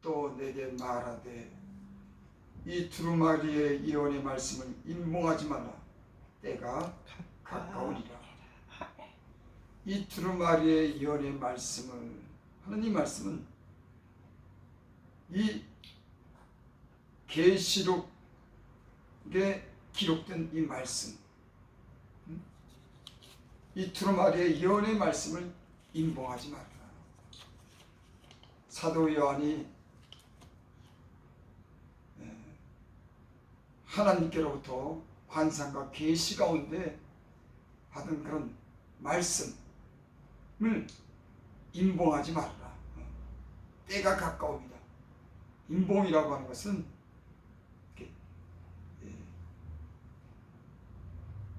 또 내게 말하되 이 두루마리의 예언의 말씀을 임봉하지 말라. 때가 가까우리라. 이 두루마리의 예언의 말씀을 하는 이 말씀은 이 계시록에 기록된 이 말씀, 이 두루마리의 예언의 말씀을 임봉하지 말라. 사도 요한이 하나님께로부터 환상과 계시 가운데 받은 그런 말씀을 임봉하지 말라. 때가 가까웁니다. 임봉이라고 하는 것은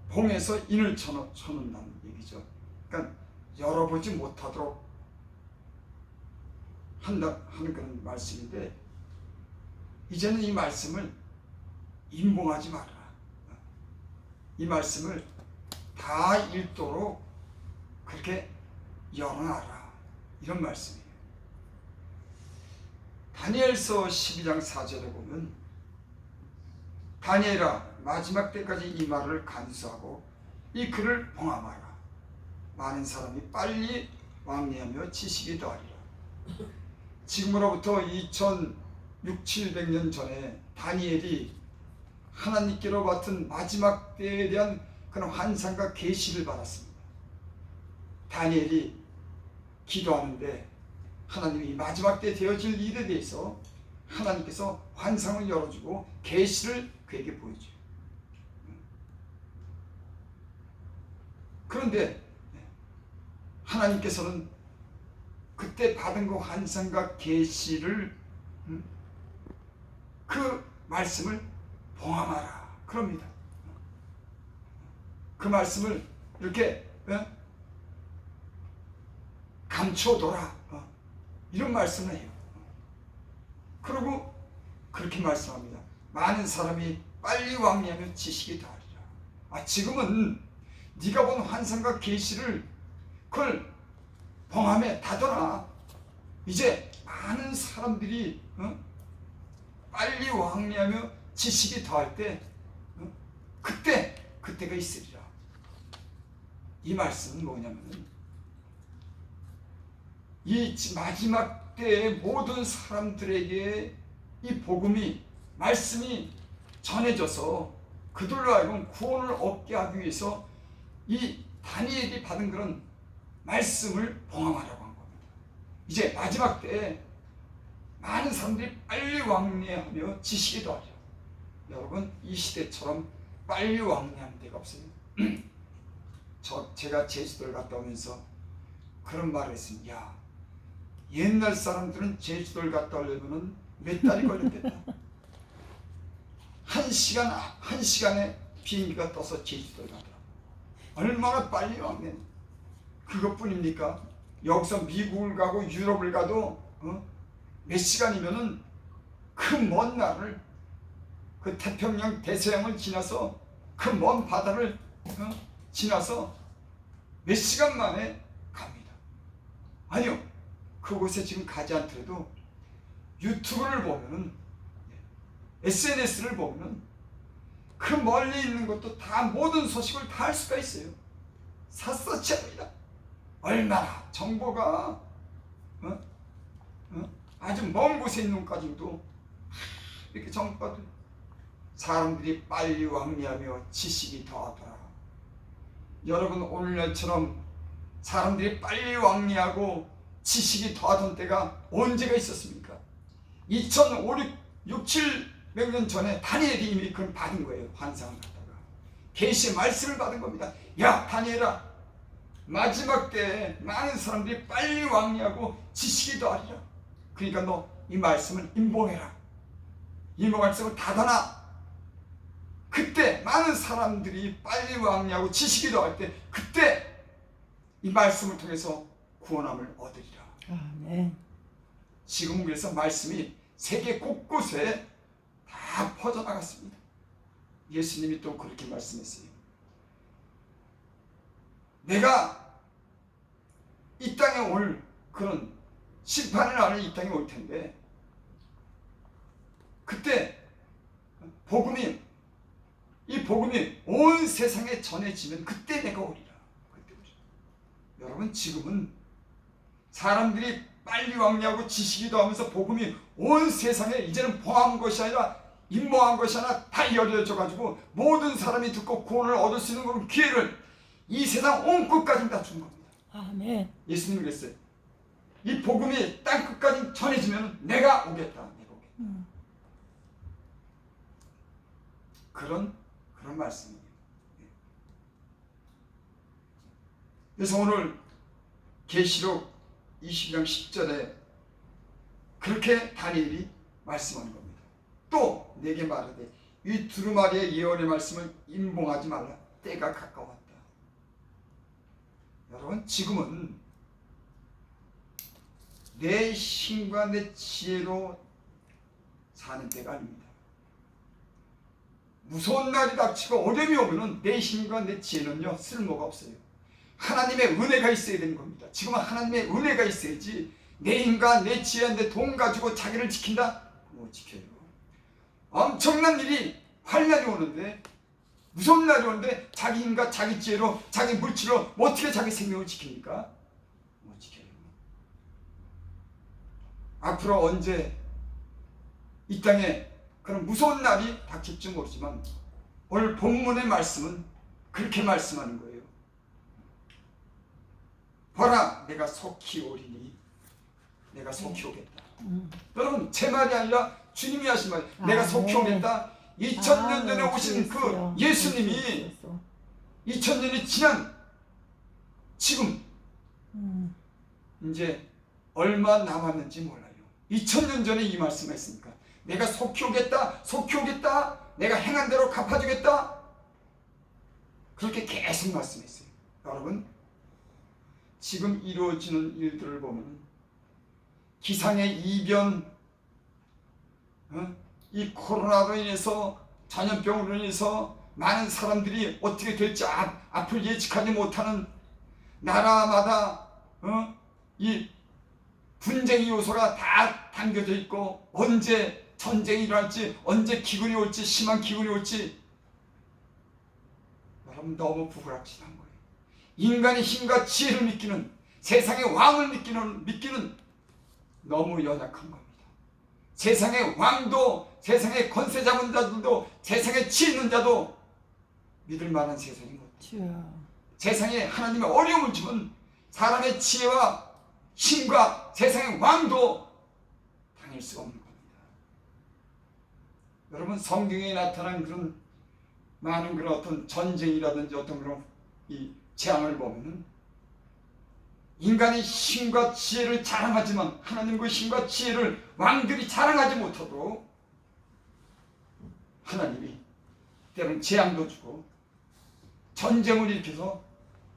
봉에서 인을 쳐놓는다는 얘기죠. 그러니까 열어보지 못하도록 한다 하는 그런 말씀인데, 이제는 이 말씀을 임봉하지 말라. 이 말씀을 다 읽도록 그렇게 열어놔라. 이런 말씀이에요. 다니엘서 12장 4절에 보면 다니엘아 마지막 때까지 이 말을 간수하고 이 글을 봉함하라. 많은 사람이 빨리 왕래하며 지식이 더하리라. 지금으로부터 2600~700년 전에 다니엘이 하나님께로 받은 마지막 때에 대한 그런 환상과 계시를 받았습니다. 다니엘이 기도하는데 하나님이 마지막 때 되어질 일에 대해서 하나님께서 환상을 열어주고 계시를 그에게 보여줘요. 그런데 하나님께서는 그때 받은 그 환상과 계시를 그 말씀을 봉함하라 그럽니다. 그 말씀을 이렇게 감춰둬라 이런 말씀을 해요. 그리고 그렇게 말씀합니다. 많은 사람이 빨리 왕래하면 지식이 더하리라. 지금은 네가 본 환상과 계시를 그걸 봉함에 닫아라. 이제 많은 사람들이 빨리 왕래하며 지식이 더할 때 그때가 있으리라. 이 말씀은 뭐냐면 이 마지막 때의 모든 사람들에게 이 복음이 말씀이 전해져서 그들로 하여금 구원을 얻게 하기 위해서 이 다니엘이 받은 그런 말씀을 봉함하라고 한 겁니다. 이제 마지막 때에 많은 사람들이 빨리 왕래하며 지식이 더하리라. 여러분 이 시대처럼 빨리 왕래하는 데가 없어요. 제가 제주도를 갔다 오면서 그런 말을 했습니다. 야, 옛날 사람들은 제주도를 갔다 오려면 몇 달이 걸렸겠다. 한 시간에 비행기가 떠서 제주도를 가더라. 얼마나 빨리 왕래. 그것뿐입니까? 여기서 미국을 가고 유럽을 가도 몇 시간이면은 그 먼 나라를 그 태평양 대서양을 지나서 그 먼 바다를 지나서 몇 시간 만에 갑니다. 아니요, 그곳에 지금 가지 않더라도 유튜브를 보면은 SNS를 보면은 그 멀리 있는 것도 다 모든 소식을 다 알 수가 있어요. 샅샅이 합니다. 얼마나 정보가 아주 먼 곳에 있는 것까지도 이렇게 정보가 돼요. 사람들이 빨리 왕래하며 지식이 더하더라. 여러분 오늘날처럼 사람들이 빨리 왕래하고 지식이 더하던 때가 언제가 있었습니까? 2500~700년 전에 다니엘이 이미 그걸 받은 거예요. 환상을 갖다가 계시의 말씀을 받은 겁니다. 야 다니엘아, 마지막 때에 많은 사람들이 빨리 왕래하고 지식이 더하리라. 그러니까 너 이 말씀을 임봉해라. 이 말씀을 닫아놔. 그때 많은 사람들이 빨리 왕래하고 지식이 더할 때 그때 이 말씀을 통해서 구원함을 얻으리라. 아멘. 지금 그래서 말씀이 세계 곳곳에 다 퍼져나갔습니다. 예수님이 또 그렇게 말씀했어요. 내가 이 땅에 올 그런 심판의 날에 이 땅에 올 텐데 그때 이 복음이 온 세상에 전해지면 그때 내가 오리라. 그때 오리라. 여러분, 지금은 사람들이 빨리 왕래하고 지식이 더하면서 복음이 온 세상에 이제는 봉한 것이 아니라 임모한 것이 아니라 다 열려져 가지고 모든 사람이 듣고 구원을 얻을 수 있는 그런 기회를 이 세상 온 끝까지 다 준 겁니다. 아멘. 예수님이 그랬어요. 이 복음이 땅 끝까지 전해지면 내가 오겠다. 내가 오겠다. 그런 말씀이에요. 그래서 오늘 계시록 20장 10절에 그렇게 다니엘이 말씀하는 겁니다. 또 내게 말하되 이 두루마리의 예언의 말씀을 임봉하지 말라. 때가 가까웠다. 여러분, 지금은 내 힘과 내 지혜로 사는 때가 아닙니다. 무서운 날이 닥치고 어려움이 오면은 내 힘과 내 지혜는요 쓸모가 없어요. 하나님의 은혜가 있어야 되는 겁니다. 지금은 하나님의 은혜가 있어야지 내 힘과 내 지혜, 내 돈 가지고 자기를 지킨다? 못 지켜요. 엄청난 일이 환난이 오는데, 무서운 날이 오는데 자기 힘과 자기 지혜로, 자기 물질로 어떻게 자기 생명을 지킵니까? 못 지켜요. 앞으로 언제 이 땅에 그런 무서운 날이 닥칠지 모르지만 오늘 본문의 말씀은 그렇게 말씀하는 거예요. 보라, 내가 속히 오리니 내가 속히 오겠다. 여러분, 제 말이 아니라 주님이 하신 말. 내가 속히 오겠다. 2000년 전에 오신 그 예수님이 2000년이 지난 지금 이제 얼마 남았는지 몰라요. 2000년 전에 이 말씀했으니까 내가 속히 오겠다, 속히 오겠다, 내가 행한 대로 갚아주겠다, 그렇게 계속 말씀했어요. 여러분, 지금 이루어지는 일들을 보면 기상의 이변, 이 코로나로 인해서, 전염병으로 인해서 많은 사람들이 어떻게 될지 앞을 예측하지 못하는, 나라마다 이 분쟁의 요소가 다 담겨져 있고, 언제 전쟁이 일어날지, 언제 기근이 올지, 심한 기근이 올지, 여러분 너무 불확실한 거예요. 인간의 힘과 지혜를 믿기는, 세상의 왕을 믿기는 너무 연약한 겁니다. 세상의 왕도, 세상의 권세 잡은 자들도, 세상의 지혜 있는 자도 믿을 만한 세상이 못해요. 세상에 하나님의 어려움을 주면 사람의 지혜와 힘과 세상의 왕도 당할 수가 없는 겁니다. 여러분, 성경에 나타난 그런 많은 그런 어떤 전쟁이라든지 어떤 그런 이 재앙을 보면은 인간의 힘과 지혜를 자랑하지만 하나님의 힘과 지혜를 왕들이 자랑하지 못하도록 하나님이 때로는 재앙도 주고 전쟁을 일으켜서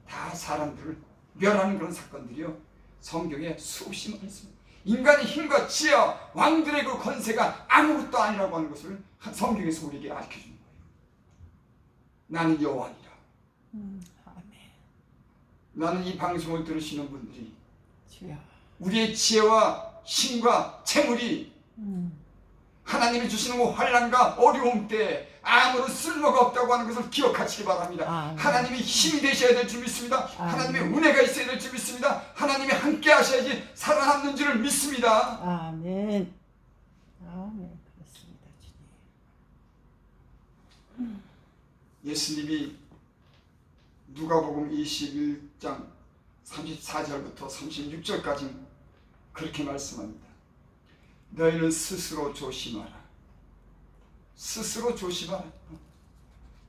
다 사람들을 멸하는 그런 사건들이요 성경에 수없이 많이 있습니다. 인간의 힘과 지혜와 왕들의 그 권세가 아무것도 아니라고 하는 것을 성경에서 우리에게 알려주는 거예요. 나는 여호와니라. 나는 이 방송을 들으시는 분들이 우리의 지혜와 힘과 재물이 하나님이 주시는 그 환난과 어려움 때 아무런 쓸모가 없다고 하는 것을 기억하시기 바랍니다. 하나님이 힘이 되셔야 될 줄 믿습니다. 하나님의 은혜가 있어야 될 줄 믿습니다. 하나님이 함께 하셔야지 살아남는 줄을 믿습니다. 아멘. 아멘. 그렇습니다, 주님. 예수님이 누가복음 21장 34절부터 36절까지 그렇게 말씀합니다. 너희는 스스로 조심하라. 스스로 조심하라.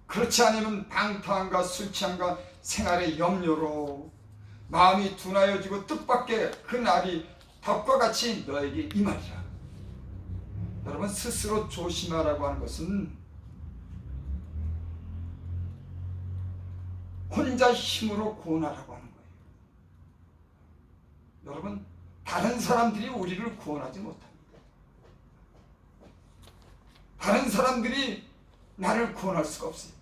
그렇지 않으면 방탕과 술취함과 생활의 염려로 마음이 둔하여지고 뜻밖의 그 날이 덕과 같이 너에게 임하리라. 여러분, 스스로 조심하라고 하는 것은 혼자 힘으로 구원하라고 하는 거예요. 여러분, 다른 사람들이 우리를 구원하지 못합니다. 다른 사람들이 나를 구원할 수가 없어요.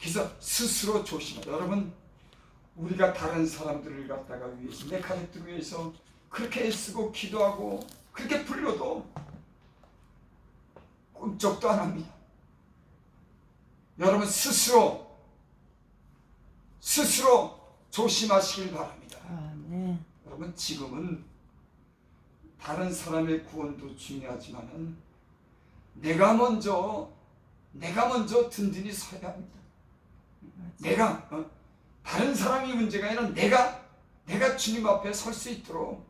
그래서 스스로 조심하라. 여러분, 우리가 다른 사람들을 갖다가 위해서, 내 가족들을 위해서 그렇게 애쓰고 기도하고 그렇게 불려도 꿈쩍도 안 합니다. 여러분 스스로 조심하시길 바랍니다. 아멘. 여러분 지금은 다른 사람의 구원도 중요하지만은 내가 먼저 든든히 서야 합니다. 내가 다른 사람이 문제가 아니라 내가 주님 앞에 설 수 있도록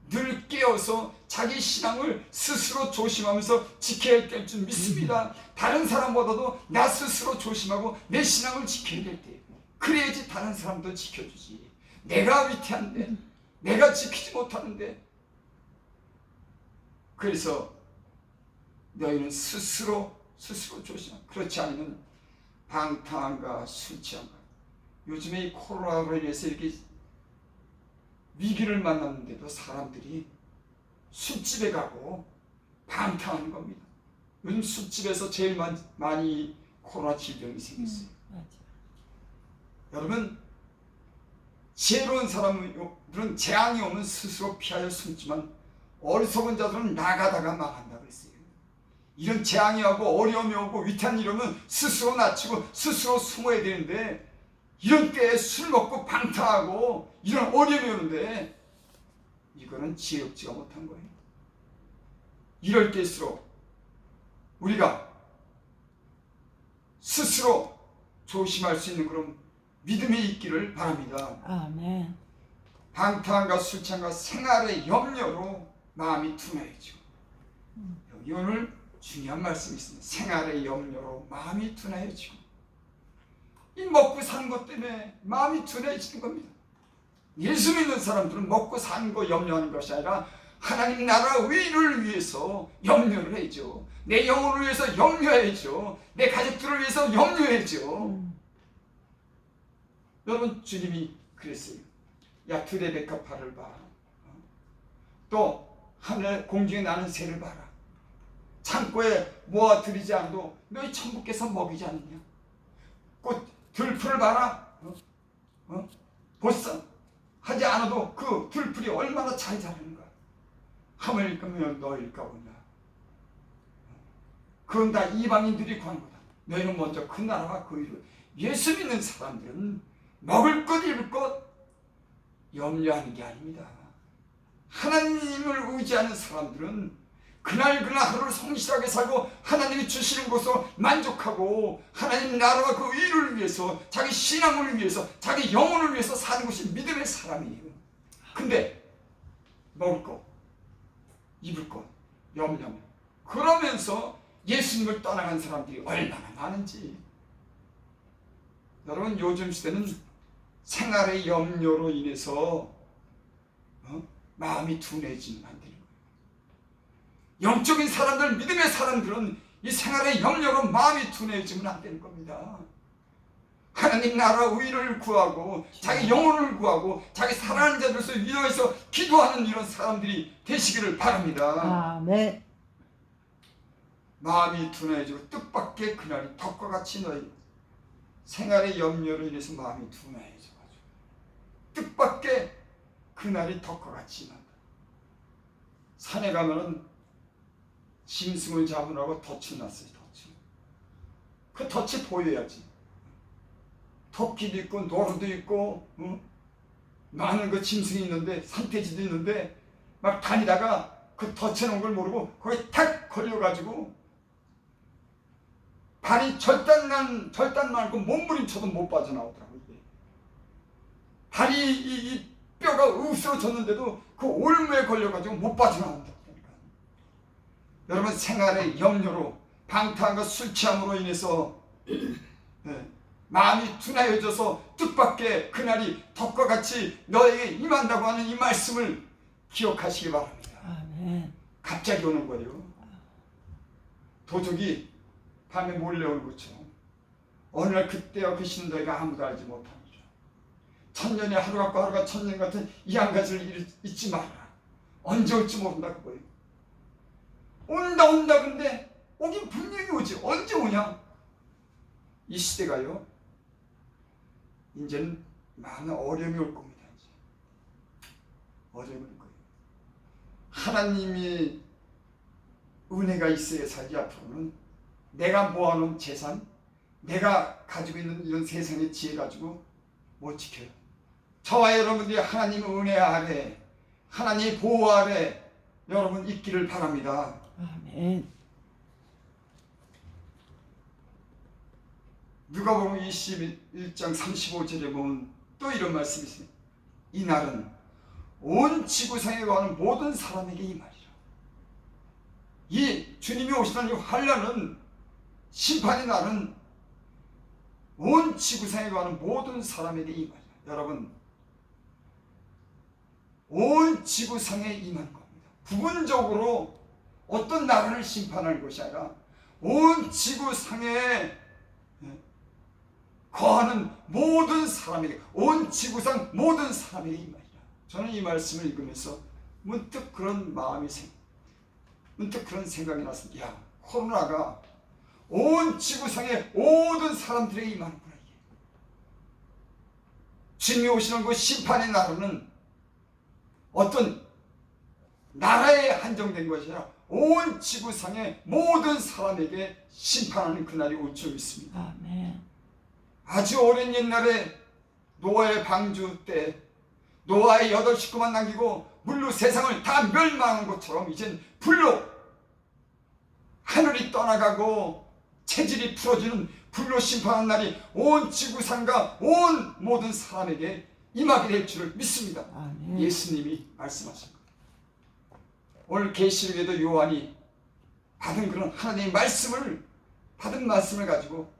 늘 깨어서 자기 신앙을 스스로 조심하면서 지켜야 될 줄 믿습니다. 다른 사람보다도 나 스스로 조심하고 내 신앙을 지켜야 될 때, 그래야지 다른 사람도 지켜주지. 내가 위태한데, 내가 지키지 못하는데. 그래서 너희는 스스로 조심하라. 그렇지 않으면 방탕함과 술 취함과, 요즘에 이 코로나로 인해서 이렇게 위기를 만났는데도 사람들이 술집에 가고 방탕하는 겁니다. 요즘 술집에서 제일 많이 코로나 질병이 생겼어요. 맞아. 여러분, 지혜로운 사람들은 재앙이 오면 스스로 피하여 숨지만 어리석은 자들은 나가다가 망한다 그랬어요. 이런 재앙이 오고 어려움이 오고 위태한 일이 오면 스스로 낮추고 스스로 숨어야 되는데, 이런 때에 술 먹고 방탕하고 이런 어려움이 오는데 이거는 지혜롭지가 못한 거예요. 이럴 때일수록 우리가 스스로 조심할 수 있는 그런 믿음이 있기를 바랍니다. 아멘. 방탕과 술 취함과 생활의 염려로 마음이 둔해지고, 여기 오늘 중요한 말씀이 있습니다. 생활의 염려로 마음이 둔해지고, 이 먹고 사는 것 때문에 마음이 둔해지는 겁니다. 예수 믿는 사람들은 먹고 사는 거 염려하는 것이 아니라 하나님 나라 의를 위해서 염려를 해야죠. 내 영혼을 위해서 염려해야죠. 내 가족들을 위해서 염려해야죠. 여러분, 주님이 그랬어요. 야, 들의 백합화를 봐. 또 하늘 공중에 나는 새를 봐라. 창고에 모아 들이지 않아도 너희 천부께서 먹이지 않느냐. 꽃 들풀을 봐라. 보쌈 하지 않아도 그 들풀이 얼마나 잘 자라는가. 하물며 너희일까 보냐. 그건 다 이방인들이 구한 거다. 너희는 먼저 그 나라와 그 일을. 예수 믿는 사람들은 먹을 것 입을 것 염려하는 게 아닙니다. 하나님을 의지하는 사람들은 그날 하루를 성실하게 살고 하나님이 주시는 것으로 만족하고 하나님 나라와 그 의를 위해서, 자기 신앙을 위해서, 자기 영혼을 위해서 사는 것이 믿음의 사람이에요. 근데 먹을 것, 입을 것 염려하며, 그러면서 예수님을 떠나간 사람들이 얼마나 많은지. 여러분, 요즘 시대는 생활의 염려로 인해서 마음이 둔해지면 안 되는 거예요. 영적인 사람들, 믿음의 사람들은 이 생활의 염려로 마음이 둔해지면 안 되는 겁니다. 하나님 나라 의를 구하고 자기 영혼을 구하고 자기 사랑하는 자들을 위로해서 기도하는 이런 사람들이 되시기를 바랍니다. 아멘. 마음이 둔해지고 뜻밖의 그날이 덕과 같이 너희 생활의 염려로 인해서 마음이 둔해져가지고 뜻밖의 그날이 덕과 같이 난다. 산에 가면은 짐승을 잡으라고 덫을 놨어요. 그 덫이 보여야지. 토끼도 있고 노루도 있고 많은 그 짐승이 있는데, 산돼지도 있는데 막 다니다가 그 덫에 놓은 걸 모르고 거기 탁 걸려가지고 발이 절단 말고 몸부림쳐도 못 빠져나오더라고요. 발이 이 뼈가 으스러졌는데도 그 올무에 걸려가지고 못 빠져나온다. 여러분, 생활의 염려로, 방탕과 술 취함으로 인해서 마음이 둔하여져서 뜻밖의 그날이 덕과 같이 너에게 임한다고 하는 이 말씀을 기억하시기 바랍니다. 아멘. 갑자기 오는 거예요. 도둑이 밤에 몰래 올 것처럼 어느 날 그때와 그 시는 너희가 아무도 알지 못합니다. 천년이 하루 같고 하루가 천년 같은 이 한 가지를 잊지 마라. 언제 올지 모른다 그거예요. 온다 근데 오긴 분명히 오지. 언제 오냐? 이 시대가요, 이제는 많은 어려움이 올 겁니다. 이제 어려움이 올 거예요. 하나님이 은혜가 있어야 살지. 앞으로는 내가 모아놓은 재산, 내가 가지고 있는 이런 세상의 지혜 가지고 못 지켜요. 저와 여러분들이 하나님의 은혜 아래, 하나님의 보호 아래 여러분 있기를 바랍니다. 아멘. 누가복음 21장 35절에 보면 또 이런 말씀이 있어요. 이 날은 온 지구상에 거하는 모든 사람에게 이 말이라. 이 주님이 오시는 이 환란은, 심판의 날은 온 지구상에 거하는 모든 사람에게 이 말이라. 여러분, 온 지구상에 임한 겁니다. 부분적으로 어떤 나라를 심판할 것이 아니라 온 지구상에 거하는 모든 사람에게, 온 지구상 모든 사람에게 이 말이라. 저는 이 말씀을 읽으면서 문득 그런 문득 그런 생각이 났습니다. 야, 코로나가 온 지구상의 모든 사람들에게 임하는구나. 이게 주님이 오시는 그 심판의 날은 어떤 나라에 한정된 것이 아니라 온 지구상의 모든 사람에게 심판하는 그날이 올 줄 믿습니다. 아멘. 아주 오랜 옛날에 노아의 방주 때 노아의 8 식구만 남기고 물로 세상을 다 멸망한 것처럼 이젠 불로 하늘이 떠나가고 체질이 풀어지는 불로 심판하는 날이 온 지구상과 온 모든 사람에게 임하게 될 줄을 믿습니다. 아멘. 예수님이 말씀하신 겁니다. 오늘 계시록에도 요한이 받은 그런 하나님의 말씀을, 받은 말씀을 가지고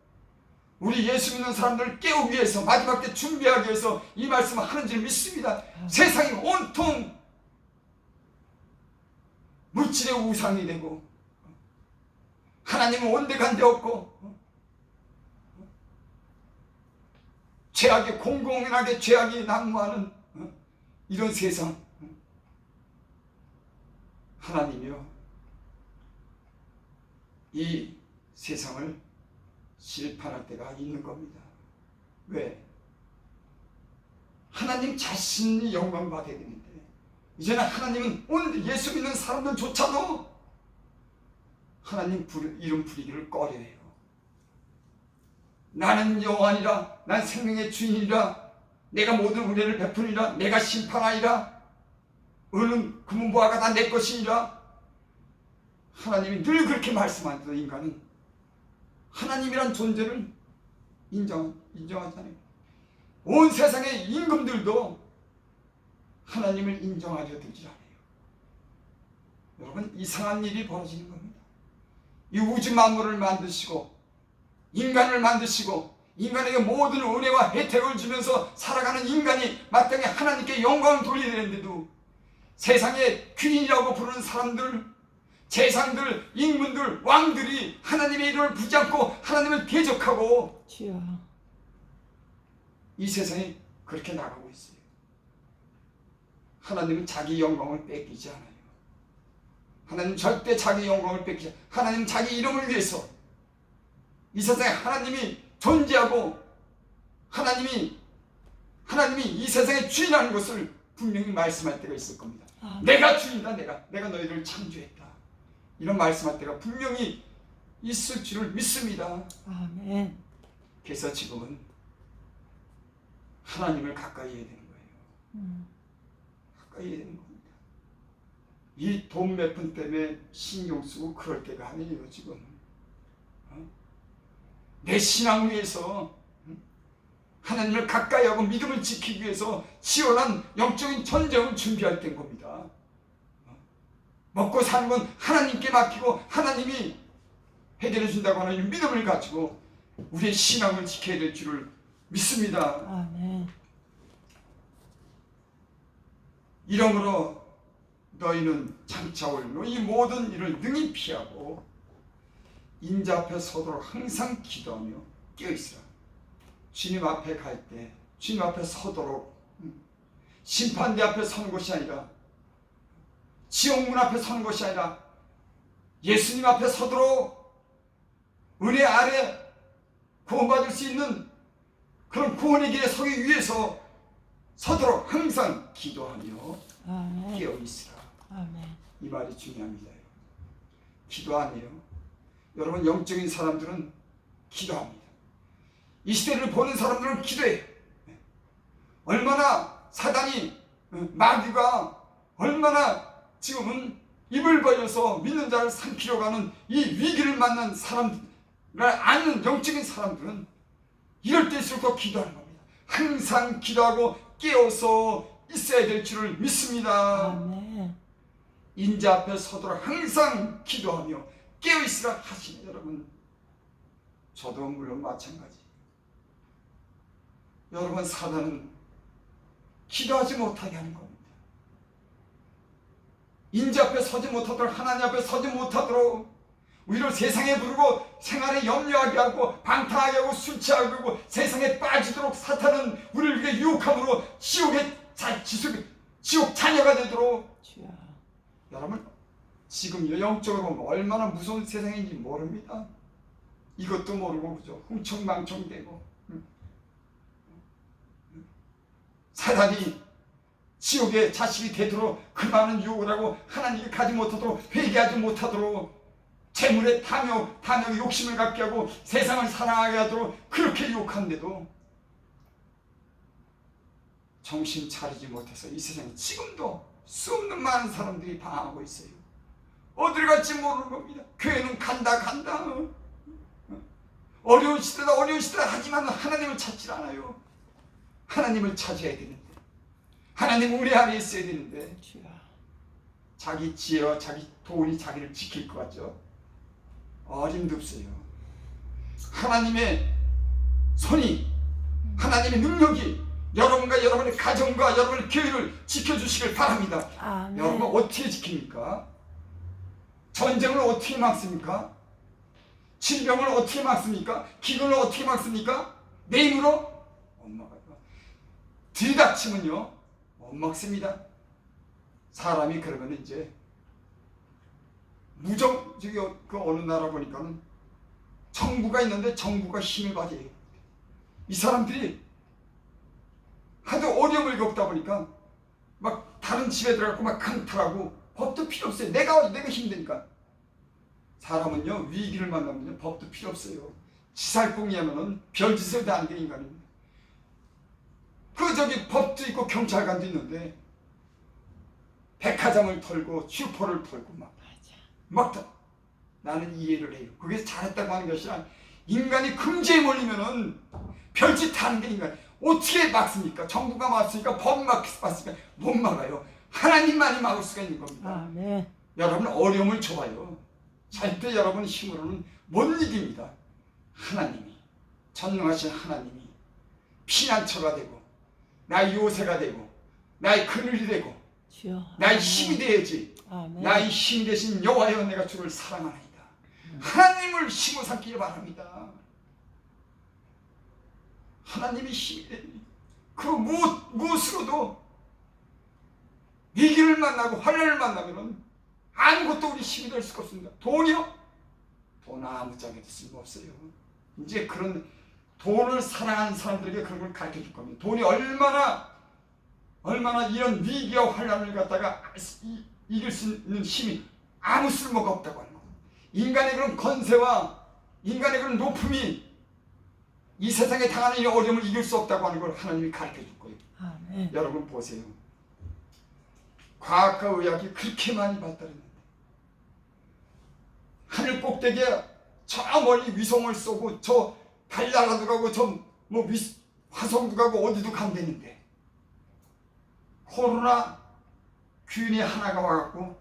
우리 예수 믿는 사람들을 깨우기 위해서, 마지막 때 준비하기 위해서 이 말씀을 하는 줄 믿습니다. 세상이 온통 물질의 우상이 되고 하나님은 온데간데 없고 죄악이 공공연하게 죄악이 난무하는 이런 세상, 하나님이요 이 세상을 심판할 때가 있는 겁니다. 왜? 하나님 자신이 영광 받아야 되는데 이제는 하나님은 오늘 예수 믿는 사람들조차도 하나님 이름 부리기를 꺼려해요. 나는 여호와니라, 난 생명의 주인이라, 내가 모든 은혜를 베푸니라, 내가 심판하리라, 은은 금은보화가 다 내 것이니라. 하나님이 늘 그렇게 말씀하는데도 인간은 하나님이란 존재를 인정하잖아요. 온 세상의 임금들도 하나님을 인정하려 들지 않아요. 여러분, 이상한 일이 벌어지는 겁니다. 이 우주 만물을 만드시고 인간을 만드시고 인간에게 모든 은혜와 혜택을 주면서 살아가는 인간이 마땅히 하나님께 영광을 돌려야 되는데도 세상의 귀인이라고 부르는 사람들, 재상들, 임금들, 왕들이 하나님의 이름을 붙잡고 하나님을 대적하고 주여. 이 세상이 그렇게 나가고 있어요. 하나님은 자기 영광을 뺏기지 않아요. 하나님 절대 자기 영광을 뺏기지 않아요. 하나님 자기 이름을 위해서 이 세상에 하나님이 존재하고 하나님이 이 세상의 주인이라는 것을 분명히 말씀할 때가 있을 겁니다. 내가 주인이다. 내가 너희를 창조했다. 이런 말씀할 때가 분명히 있을 줄을 믿습니다. 아멘. 그래서 지금은 하나님을 가까이 해야 되는 거예요. 가까이 해야 되는 겁니다. 이 돈 몇 푼 때문에 신경 쓰고 그럴 때가 아니에요. 지금 내 신앙을 위해서, 하나님을 가까이 하고 믿음을 지키기 위해서 치열한 영적인 전쟁을 준비할 때인 겁니다. 먹고 사는 건 하나님께 맡기고 하나님이 해결해 준다고 하는 믿음을 가지고 우리의 신앙을 지켜야 될 줄을 믿습니다. 아멘. 이러므로 너희는 장차 올 이 모든 일을 능히 피하고 인자 앞에 서도록 항상 기도하며 깨어있으라. 주님 앞에 갈 때 주님 앞에 서도록, 심판대 앞에 서는 것이 아니라, 지옥문 앞에 서는 것이 아니라 예수님 앞에 서도록 은혜 아래 구원받을 수 있는 그런 구원의 길에 서기 위해서 서도록 항상 기도하며 아멘. 깨어있으라. 아멘. 이 말이 중요합니다. 기도 안 해요. 여러분, 영적인 사람들은 기도합니다. 이 시대를 보는 사람들은 기도해요. 얼마나 사단이, 마귀가 얼마나 지금은 입을 벌려서 믿는 자를 삼키려고 하는 이 위기를 만난 사람을 아는 영적인 사람들은 이럴 때일수록 기도하는 겁니다. 항상 기도하고 깨어서 있어야 될 줄을 믿습니다. 아멘. 인자 앞에 서도록 항상 기도하며 깨어있으라 하시니, 여러분, 저도 물론 마찬가지. 여러분, 사단은 기도하지 못하게 하는 겁니다. 인자 앞에 서지 못하도록, 하나님 앞에 서지 못하도록 우리를 세상에 부르고 생활에 염려하게 하고 방탕하게 하고 술 취하게 하고 세상에 빠지도록 사탄은 우리를 위해 유혹함으로 지옥 자녀가 되도록. 주여. 여러분, 지금 영적으로 보면 얼마나 무서운 세상인지 모릅니다. 이것도 모르고 그죠? 흥청망청되고 사단이 지옥의 자식이 되도록 그 많은 유혹을 하고 하나님께 가지 못하도록, 회개하지 못하도록, 재물에 탐욕 욕심을 갖게 하고 세상을 사랑하게 하도록 그렇게 유혹하는데도 정신 차리지 못해서 이 세상에 지금도 수없는 많은 사람들이 방황하고 있어요. 어디를 갈지 모르는 겁니다. 교회는 간다 어려운 시대다 하지만 하나님을 찾질 않아요. 하나님을 찾아야 되는데, 하나님 우리 안에 있어야 되는데, 주여. 자기 지혜와 자기 돈이 자기를 지킬 것 같죠? 어림도 없어요. 하나님의 손이, 하나님의 능력이 여러분과 여러분의 가정과 여러분의 교회를 지켜주시길 바랍니다. 아멘. 여러분, 어떻게 지킵니까? 전쟁을 어떻게 막습니까? 질병을 어떻게 막습니까? 기근을 어떻게 막습니까? 내 힘으로? 못 막아요. 들이닥치면요 못 막습니다. 사람이 그러면 이제 저기 그 어느 나라 보니까는 정부가 있는데 정부가 힘을 발휘해요. 이 사람들이 하도 어려움을 겪다 보니까 막 다른 집에 들어가고 막 강탈하고, 법도 필요 없어요. 내가 힘드니까. 사람은요 위기를 만나면요 법도 필요 없어요. 지살궁이하면은 별짓을 다 하는 게 인간입니다. 저기 법도 있고 경찰관도 있는데 백화점을 털고 슈퍼를 털고 막 나는 이해를 해요. 그게 잘했다고 하는 것이 아니라, 인간이 금지에 몰리면은 별짓 다 하는 게 인간. 어떻게 막습니까? 정부가 막습니까? 법 막습니까? 못 막아요. 하나님만이 막을 수가 있는 겁니다. 아멘. 여러분, 어려움을 줘봐요. 절대 여러분 힘으로는 못 이깁니다. 하나님이, 전능하신 하나님이 피난처가 되고 나의 요새가 되고 나의 그늘이 되고 주여. 나의 힘이 되어야지. 아멘. 나의 힘이 되신 여호와여, 내가 주를 사랑하나이다. 하나님을 힘으로 삼기를 바랍니다. 하나님이 힘이 되니 그 무엇으로도 위기를 만나고 환난을 만나면은 아무것도 우리 힘이 될 수가 없습니다. 돈이요? 돈 아무짝에도 쓸모없어요. 이제 그런 돈을 사랑하는 사람들에게 그런 걸 가르쳐 줄 겁니다. 돈이 얼마나 이런 위기와 환난을 갖다가 이길 수 있는 힘이 아무 쓸모가 없다고 하는 겁니다. 인간의 그런 건세와 인간의 그런 높음이 이 세상에 당하는 이 어려움을 이길 수 없다고 하는 걸 하나님이 가르쳐 줄 거예요. 아멘. 여러분 보세요. 과학과 의학이 그렇게 많이 발달했는데 하늘 꼭대기에 저 멀리 위성을 쏘고 저 달나라도 가고 저 화성도 가고 어디도 간다는데 코로나 균이 하나가 와갖고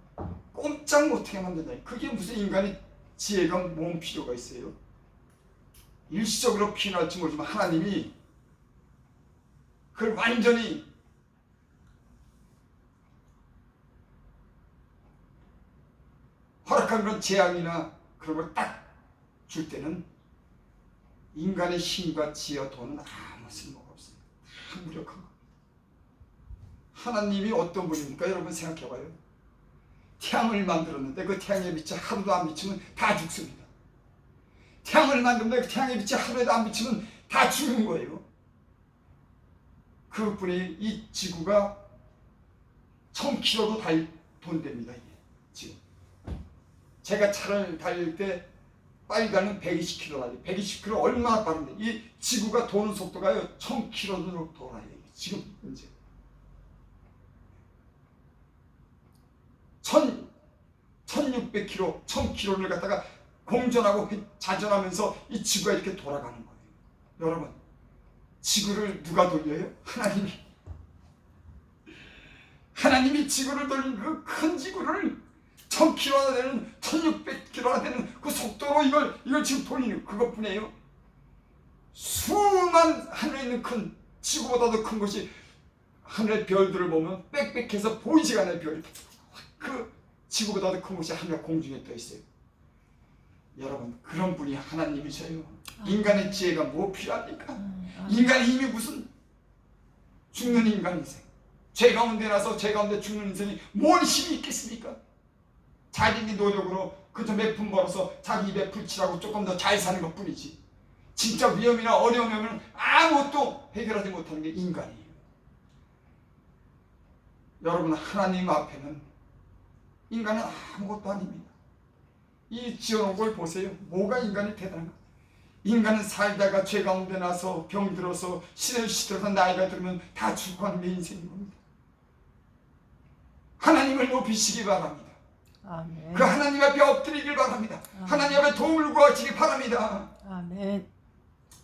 꼼짝 못하게 만든다. 그게 무슨 인간의 지혜가 뭔 필요가 있어요? 일시적으로 피날지 모르지만 하나님이 그걸 완전히 허락한 그런 재앙이나 그런 걸 딱 줄 때는 인간의 힘과 지혜와 돈은 아무 쓸모가 없어요. 다 무력한 겁니다. 하나님이 어떤 분입니까? 여러분 생각해봐요. 태양을 만들었는데 그 태양의 빛이 하루도 안 비치면 다 죽습니다. 태양을 만드는데 그 태양의 빛이 하루에도 안 비치면 다 죽는 거예요. 그뿐이 이 지구가 1000km도 돈됩니다. 이게 지금 제가 차를 달릴 때 빨리 가는 120km 달려. 120km 얼마나 빠른데? 이 지구가 도는 속도가요 1000km로 돌아요. 지금 이제 1600km, 1000km를 갖다가 공전하고 자전하면서 이 지구가 이렇게 돌아가는 거예요. 여러분, 지구를 누가 돌려요? 하나님이 지구를 돌린 그 큰 지구를 1000km나 되는 1600km나 되는 그 속도로 이걸 지금 돌리는 그것뿐이에요. 수만 하늘에 있는 큰 지구보다도 큰 것이 하늘의 별들을 보면 빽빽해서 보이지가 않아요. 별이 그 지구보다도 큰 것이 하늘 공중에 떠 있어요. 여러분, 그런 분이 하나님이셔요. 인간의 지혜가 뭐 필요합니까? 인간의 힘이 무슨 죽는 인간 인생, 죄 가운데 나서 죄 가운데 죽는 인생이 뭔 힘이 있겠습니까? 자기 노력으로 그저 몇 푼 벌어서 자기 입에 풀칠하고 조금 더 잘 사는 것 뿐이지, 진짜 위험이나 어려움이 오면 아무것도 해결하지 못하는 게 인간이에요. 여러분, 하나님 앞에는 인간은 아무것도 아닙니다. 이 지어놓은 걸 보세요. 뭐가 인간이 대단한가? 인간은 살다가 죄 가운데 나서 병들어서 시들시들해서 나이가 들면 다 죽고 하는 게 인생인 겁니다. 하나님을 높이시기 바랍니다. 아멘. 그 하나님 앞에 엎드리길 바랍니다. 하나님 앞에 도움을 구하시기 바랍니다. 아멘.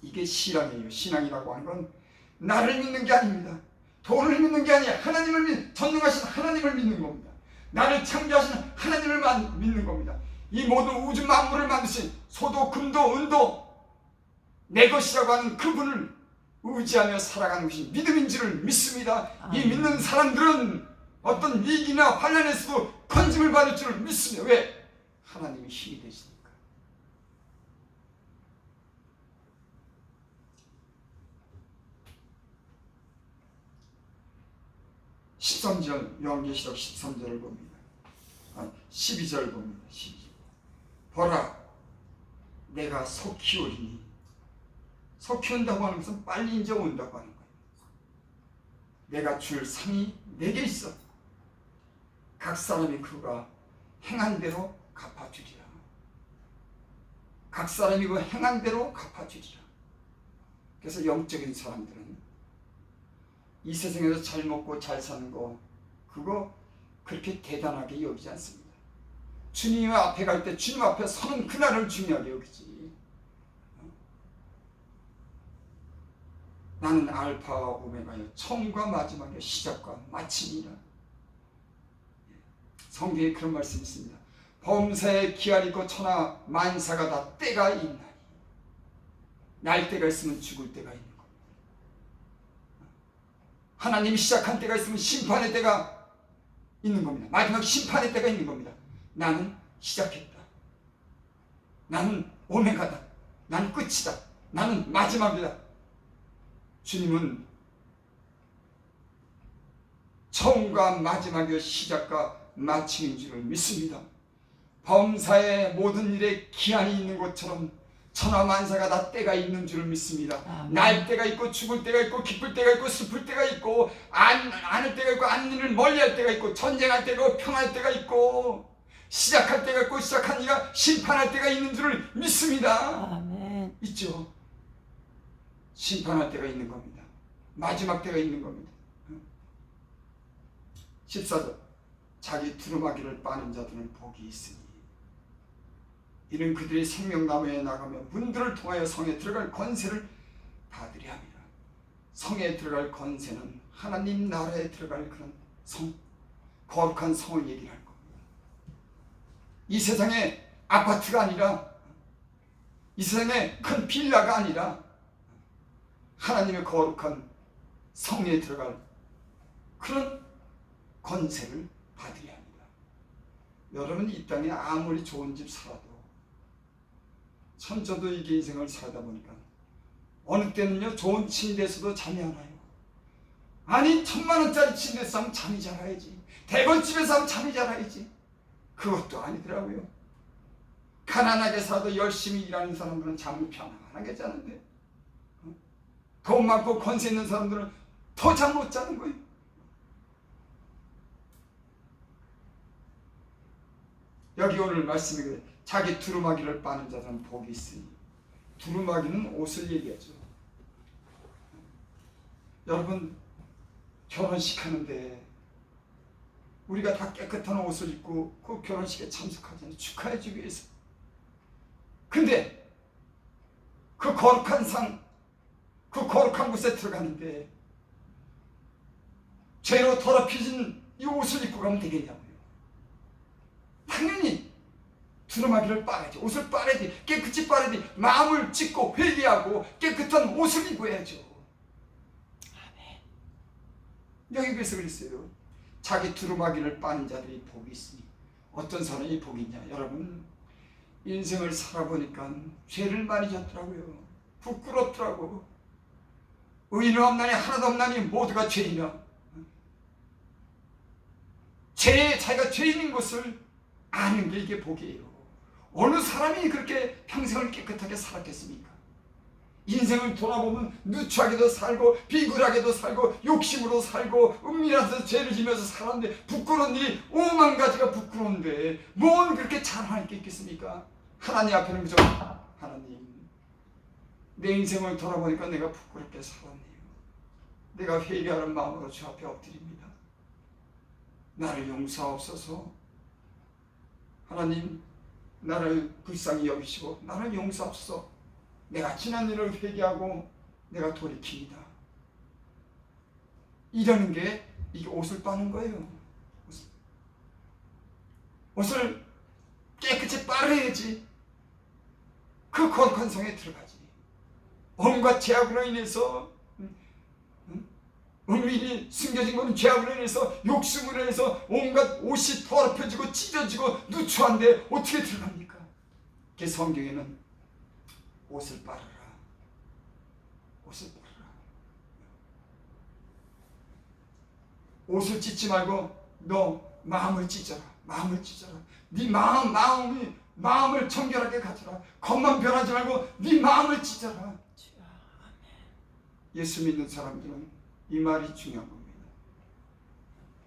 이게 신앙이에요. 신앙이라고 하는 건 나를 믿는 게 아닙니다. 돈을 믿는 게 아니야. 전능하신 하나님을 믿는 겁니다. 나를 창조하신 하나님을 믿는 겁니다. 이 모든 우주 만물을 만드신 소도 금도 은도 내 것이라고 하는 그분을 의지하며 살아가는 것이 믿음인 줄을 믿습니다. 이 믿는 사람들은 어떤 위기나 환난에서도 건짐을 받을 줄을 믿습니다. 왜? 하나님이 힘이 되시니까. 요한계시록 13절을 봅니다. 12절 봅니다. 12절. 보라, 내가 속히 오리니. 속히 온다고 하는 것은 빨리 이제 온다고 하는 거예요. 내가 줄 상이 내게 있어. 각 사람이 그가 행한 대로 갚아주리라. 각 사람이 그 행한 대로 갚아주리라. 그래서 영적인 사람들은 이 세상에서 잘 먹고 잘 사는 거, 그거 그렇게 대단하게 여기지 않습니다. 주님 앞에 갈 때 주님 앞에 서는 그날을 중요하게 여기지. 나는 알파와 오메가여, 처음과 마지막의 시작과 마침이라. 성경에 그런 말씀이 있습니다. 범사에 기한이 있고 천하 만사가 다 때가 있나니. 날 때가 있으면 죽을 때가 있는 겁니다. 하나님이 시작한 때가 있으면 심판의 때가 있는 겁니다. 마지막 심판의 때가 있는 겁니다. 나는 시작했다. 나는 오메가다. 나는 끝이다. 나는 마지막이다. 주님은 처음과 마지막의 시작과 마침인 줄을 믿습니다. 범사의 모든 일에 기한이 있는 것처럼 천하만사가 다 때가 있는 줄을 믿습니다. 날 때가 있고 죽을 때가 있고 기쁠 때가 있고 슬플 때가 있고 안을 때가 있고 안일을 멀리할 때가 있고 전쟁할 때가 있고 평할 때가 있고 시작할 때가 있고 시작한 이가 심판할 때가 있는 줄을 믿습니다. 아멘. 있죠. 심판할 때가 있는 겁니다. 마지막 때가 있는 겁니다. 14절. 자기 두루마기를 빠는 자들은 복이 있으니 이는 그들이 생명나무에 나가며 문들을 통하여 성에 들어갈 권세를 받으려 합니다. 성에 들어갈 권세는 하나님 나라에 들어갈 그런 성, 거룩한 성을 얘기할 겁니다. 이 세상의 아파트가 아니라, 이 세상의 큰 빌라가 아니라 하나님의 거룩한 성에 들어갈 그런 권세를 받으려 합니다. 여러분, 이 땅에 아무리 좋은 집 살아도 저도 이게 인생을 살다 보니까 어느 때는요 좋은 침대에서도 잠이 안 와요. 아니 1000만원짜리 침대에서 하면 잠이 잘 와야지. 대건집에서 하면 잠이 잘 와야지. 그것도 아니더라고요. 가난하게 살아도 열심히 일하는 사람들은 잠을 편안하게 자는데 돈 많고 권세 있는 사람들은 더 잠 못 자는 거예요. 여기 오늘 말씀이 자기 두루마기를 빠는 자는 복이 있으니, 두루마기는 옷을 얘기하죠. 여러분, 결혼식 하는데 우리가 다 깨끗한 옷을 입고 그 결혼식에 참석하잖아요. 축하해주기 위해서. 근데 그 거룩한 상, 그 거룩한 곳에 들어가는데 죄로 더럽혀진 이 옷을 입고 가면 되겠냐고요. 당연히 두루마기를 빨아야지, 옷을 빨아야지, 깨끗이 빨아야지, 마음을 찢고 회개하고 깨끗한 옷을 입어야죠. 여기 그래서 그랬어요. 자기 두루마기를 빠는 자들이 복이 있으니. 어떤 사람이 복이 있냐? 여러분, 인생을 살아보니까 죄를 많이 졌더라고요. 부끄럽더라고. 의인은 없나니 하나도 없나니 모두가 죄이며, 자기가 죄인인 것을 아는 게 이게 복이에요. 어느 사람이 그렇게 평생을 깨끗하게 살았겠습니까? 인생을 돌아보면 누추하게도 살고 비굴하게도 살고 욕심으로 살고 은밀해서 죄를 지면서 살았는데 부끄러운 일이 5만 가지가 부끄러운데 뭔 그렇게 잘하는 게 있겠습니까? 하나님 앞에는 그저 하나님, 내 인생을 돌아보니까 내가 부끄럽게 살았네요. 내가 회개하는 마음으로 주 앞에 엎드립니다. 나를 용서하옵소서. 하나님, 나를 불쌍히 여기시고 나를 용서하옵소서. 내가 지난 일을 회개하고 내가 돌이킵니다. 이러는 게 이게 옷을 빠는 거예요. 옷을 깨끗이 빨아야지 그 거룩한 성에 들어가지. 온갖 죄악으로 인해서 은밀히 숨겨진 것은 죄악으로 인해서 욕심으로 인해서 온갖 옷이 더럽혀지고 찢어지고 누추한데 어떻게 들어갑니까? 그 성경에는 옷을 빨아라, 옷을 빨아라. 옷을 찢지 말고 너 마음을 찢어라, 마음을 찢어라. 네 마음을 청결하게 가져라. 겉만 변하지 말고 네 마음을 찢어라. 예수 믿는 사람들은 이 말이 중요한 겁니다.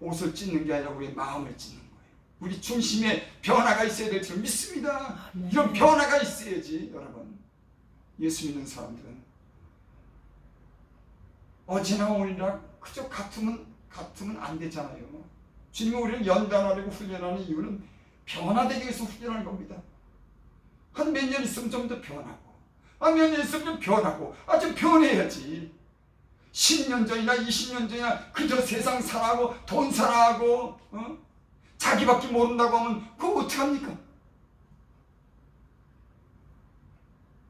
옷을 찢는 게 아니라 우리의 마음을 찢는 거예요. 우리 중심에 변화가 있어야 될 줄 믿습니다. 이런 변화가 있어야지. 여러분, 예수 믿는 사람들은 어제나 오늘이나 그저 같으면 안 되잖아요. 주님이 우리를 연단하려고 훈련하는 이유는 변화되기 위해서 훈련하는 겁니다. 한 몇 년 있으면 좀 더 변하고, 몇 년 있으면 좀 변하고, 좀 변해야지. 10년 전이나 20년 전이나 그저 세상 사랑하고 돈 사랑하고 자기밖에 모른다고 하면 그거 어떡합니까?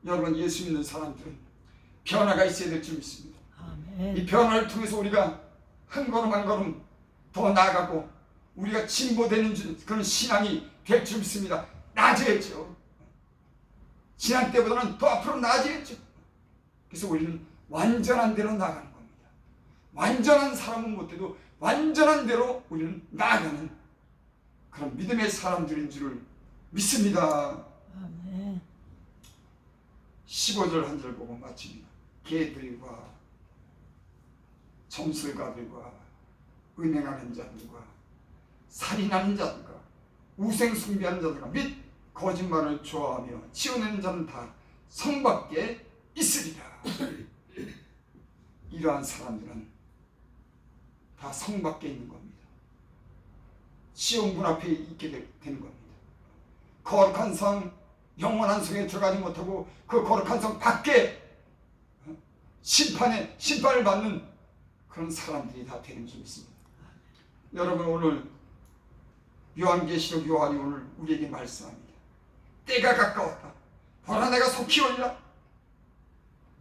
여러분, 예수 믿는 사람들은 변화가 있어야 될 줄 믿습니다. 아멘. 이 변화를 통해서 우리가 한 걸음 한 걸음 더 나아가고 우리가 진보되는 그런 신앙이 될 줄 믿습니다. 나아져야죠. 지난 때보다는 더 앞으로 나아져야죠. 그래서 우리는 완전한 대로 나아가는 겁니다. 완전한 사람은 못해도 완전한 대로 우리는 나아가는 그런 믿음의 사람들인 줄을 믿습니다. 아멘. 15절 한 절 보고 마칩니다. 개들과 점술가들과 은행하는 자들과 살인하는 자들과 우생 숭배하는 자들과 및 거짓말을 좋아하며 치워내는 자는 다 성 밖에 있으리라. 이러한 사람들은 다 성 밖에 있는 겁니다. 시온문 앞에 있게 되는 겁니다. 거룩한 성, 영원한 성에 들어가지 못하고 그 거룩한 성 밖에 심판을 받는 그런 사람들이 다 되는 줄 믿습니다. 여러분, 오늘 요한계시록 요한이 오늘 우리에게 말씀합니다. 때가 가까웠다. 보라, 내가 속히 오리라.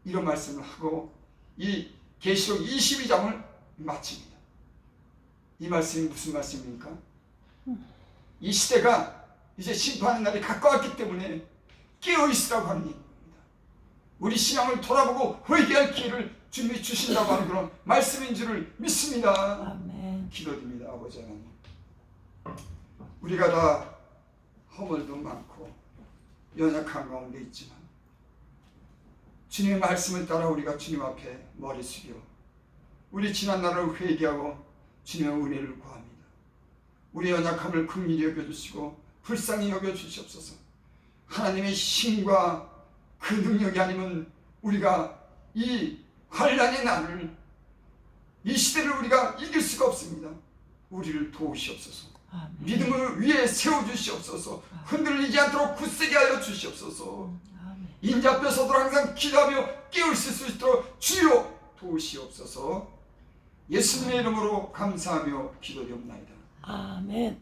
이런 말씀을 하고 이 계시록 22장을 마칩니다. 이 말씀이 무슨 말씀입니까? 이 시대가 이제 심판의 날이 가까웠기 때문에 깨어있으라고 하는 얘기입니다. 우리 신앙을 돌아보고 회개할 기회를 주님이 주신다고 하는 그런 말씀인 줄을 믿습니다. 아멘. 기도드립니다. 아버지 하나님, 우리가 다 허물도 많고 연약한 가운데 있지만 주님의 말씀을 따라 우리가 주님 앞에 머리 숙여 우리 지난 날을 회개하고 주님의 은혜를 구합니다. 우리의 연약함을 긍휼히 여겨주시고 불쌍히 여겨 주시옵소서. 하나님의 힘과 그 능력이 아니면 우리가 이 환난의 날을, 이 시대를 우리가 이길 수가 없습니다. 우리를 도우시옵소서. 아멘. 믿음을 위에 세워주시옵소서. 흔들리지 않도록 굳세게 하여 주시옵소서. 아멘. 인자 앞에서도 항상 기도하며 깨우칠 수 있도록 주여 도우시옵소서. 예수님의 이름으로 감사하며 기도드립니다. 아멘.